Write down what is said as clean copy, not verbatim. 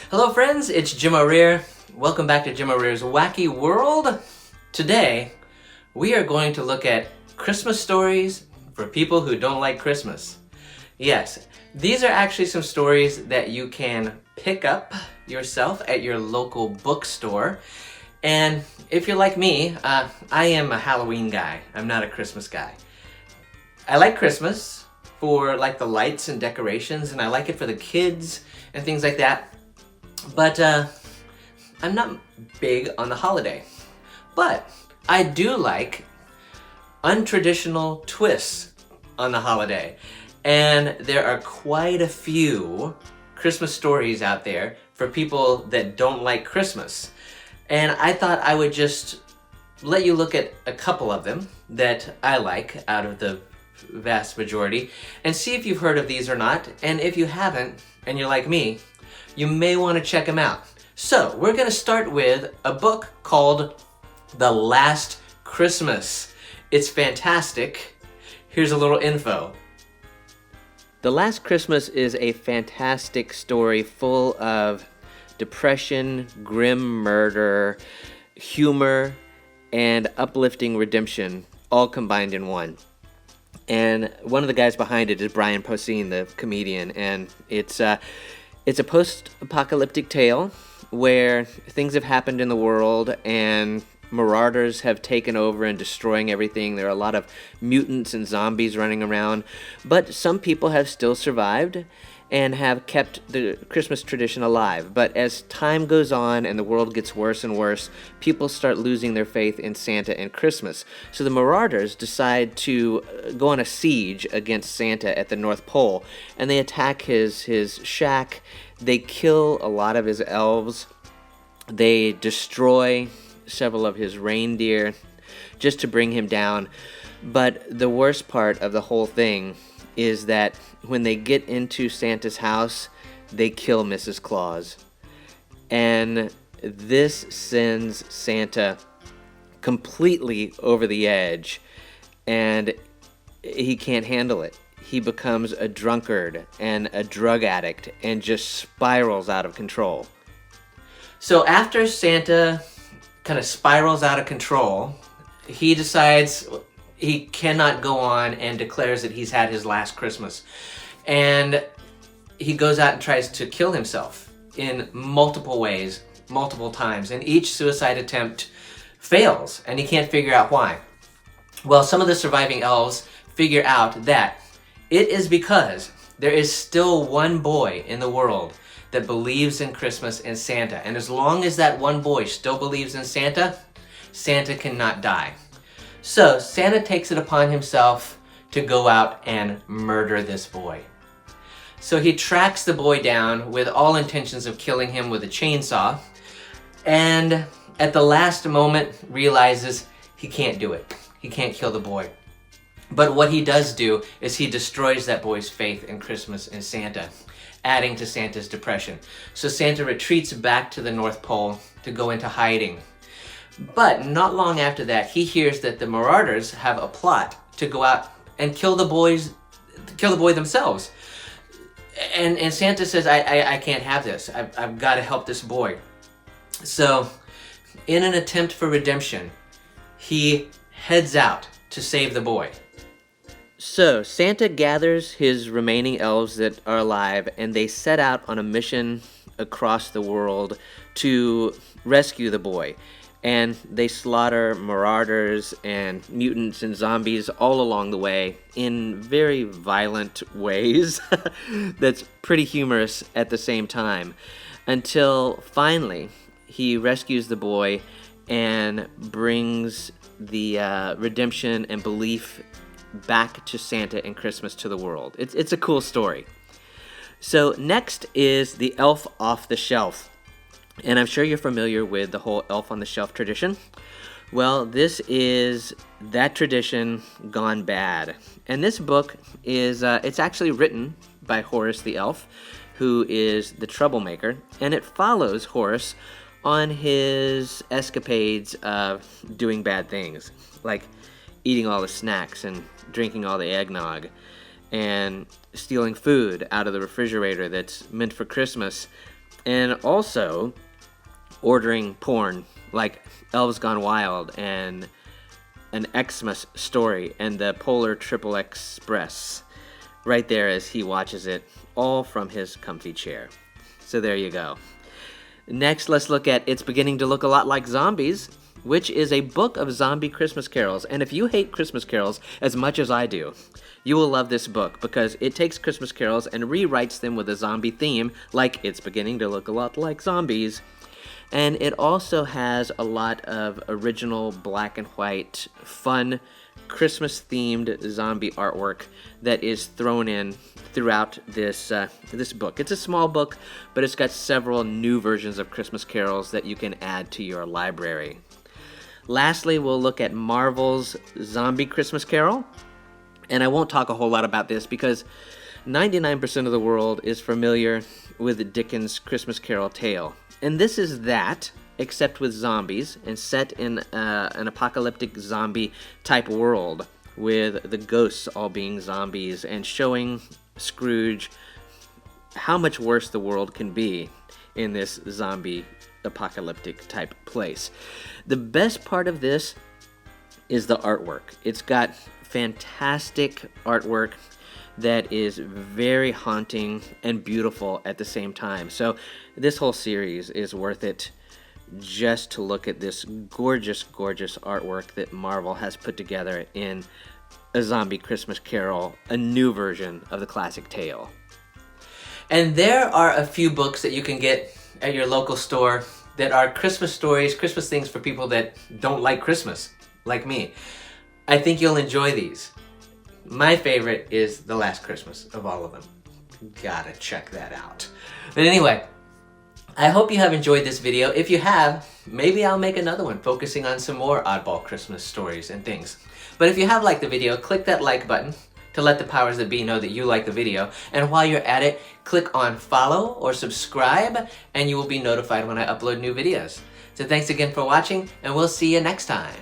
Hello friends, it's Jim O'Rear. Welcome back to Jim O'Rear's Wacky World. Today, we are going to look at Christmas stories for people who don't like Christmas. Yes, these are actually some stories that you can pick up yourself at your local bookstore. And if you're like me, I am a Halloween guy. I'm not a Christmas guy. I like Christmas for like the lights and decorations, and I like it for the kids and things like that. But I'm not big on the holiday. But I do like untraditional twists on the holiday. And there are quite a few Christmas stories out there for people that don't like Christmas. And I thought I would just let you look at a couple of them that I like out of the vast majority and see if you've heard of these or not. And if you haven't, and you're like me, you may want to check them out. So, we're going to start with a book called The Last Christmas. It's fantastic. Here's a little info. The Last Christmas is a fantastic story full of depression, grim murder, humor, and uplifting redemption, all combined in one. And one of the guys behind it is Brian Posehn, the comedian, and it's a post-apocalyptic tale where things have happened in the world and marauders have taken over and destroying everything. There are a lot of mutants and zombies running around, but some people have still survived and have kept the Christmas tradition alive. But as time goes on and the world gets worse and worse, people start losing their faith in Santa and Christmas. So the marauders decide to go on a siege against Santa at the North Pole, and they attack his shack. They kill a lot of his elves. They destroy several of his reindeer just to bring him down. But the worst part of the whole thing is that when they get into Santa's house, they kill Mrs. Claus. And this sends Santa completely over the edge, and he can't handle it. He becomes a drunkard and a drug addict and just spirals out of control. So after Santa kind of spirals out of control, he decides he cannot go on and declares that he's had his last Christmas. And he goes out and tries to kill himself in multiple ways, multiple times. And each suicide attempt fails, and he can't figure out why. Well, some of the surviving elves figure out that it is because there is still one boy in the world that believes in Christmas and Santa. And as long as that one boy still believes in Santa, Santa cannot die. So Santa takes it upon himself to go out and murder this boy. So he tracks the boy down with all intentions of killing him with a chainsaw, and at the last moment realizes he can't do it. He can't kill the boy. But what he does do is he destroys that boy's faith in Christmas and Santa, adding to Santa's depression. So Santa retreats back to the North Pole to go into hiding. But not long after that, he hears that the marauders have a plot to go out and kill the boy themselves. And Santa says, I can't have this. I've got to help this boy. So, in an attempt for redemption, he heads out to save the boy. So, Santa gathers his remaining elves that are alive, and they set out on a mission across the world to rescue the boy. And they slaughter marauders and mutants and zombies all along the way in very violent ways that's pretty humorous at the same time. Until finally, he rescues the boy and brings the redemption and belief back to Santa and Christmas to the world. It's a cool story. So next is The Elf Off the Shelf. And I'm sure you're familiar with the whole Elf on the Shelf tradition. Well, this is that tradition gone bad. And this book is, it's actually written by Horace the Elf, who is the troublemaker. And it follows Horace on his escapades of doing bad things, like eating all the snacks and drinking all the eggnog, and stealing food out of the refrigerator that's meant for Christmas and also ordering porn like Elves Gone Wild and an Xmas Story and the Polar Triple Express right there as he watches it, all from his comfy chair. So there you go. Next, let's look at It's Beginning to Look a Lot Like Zombies, which is a book of zombie Christmas carols. And if you hate Christmas carols as much as I do, you will love this book because it takes Christmas carols and rewrites them with a zombie theme, like It's Beginning to Look a Lot Like Zombies. And it also has a lot of original black and white, fun, Christmas-themed zombie artwork that is thrown in throughout this book. It's a small book, but it's got several new versions of Christmas carols that you can add to your library. Lastly, we'll look at Marvel's Zombie Christmas Carol. And I won't talk a whole lot about this because 99% of the world is familiar with Dickens' Christmas Carol tale. And this is that, except with zombies, and set in an apocalyptic zombie-type world, with the ghosts all being zombies, and showing Scrooge how much worse the world can be in this zombie apocalyptic type place. The best part of this is the artwork. It's got fantastic artwork that is very haunting and beautiful at the same time. So this whole series is worth it just to look at this gorgeous, gorgeous artwork that Marvel has put together in A Zombie Christmas Carol, a new version of the classic tale. And there are a few books that you can get at your local store that are Christmas stories, Christmas things for people that don't like Christmas, like me. I think you'll enjoy these. My favorite is The Last Christmas of all of them. Gotta check that out. But anyway, I hope you have enjoyed this video. If you have, maybe I'll make another one focusing on some more oddball Christmas stories and things. But if you have liked the video, click that like button to let the powers that be know that you like the video. And while you're at it, click on follow or subscribe and you will be notified when I upload new videos. So thanks again for watching and we'll see you next time.